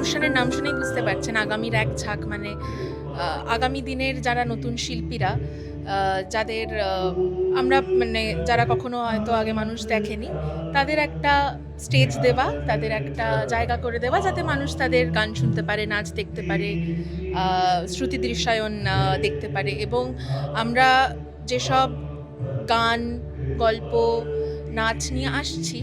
অনুষ্ঠানের নাম শুনেই বুঝতে পারছেন আগামীর এক ঝাঁক মানে আগামী দিনের যারা নতুন শিল্পীরা যাদের আমরা মানে যারা কখনো হয়তো আগে মানুষ দেখেনি তাদের একটা স্টেজ দেওয়া, তাদের একটা জায়গা করে দেওয়া যাতে মানুষ তাদের গান শুনতে পারে, নাচ দেখতে পারে, শ্রুতি দৃশ্যায়ন দেখতে পারে। এবং আমরা যেসব গান, গল্প, নাচ নিয়ে আসছি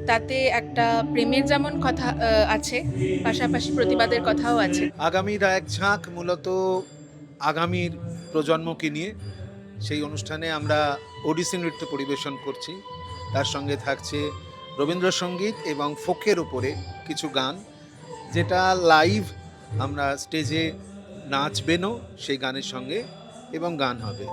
তাতে একটা প্রেমের যেমন কথা আছে, পাশাপাশি প্রতিবাদের কথাও আছে। আগামীর এক ঝাঁক মূলত আগামীর প্রজন্মকে নিয়ে সেই অনুষ্ঠানে আমরা ওডিসি নৃত্য পরিবেশন করছি। তার সঙ্গে থাকছে রবীন্দ্রসঙ্গীত এবং ফোকের উপরে কিছু গান, যেটা লাইভ আমরা স্টেজে নাচবেনও সেই গানের সঙ্গে এবং গান হবে।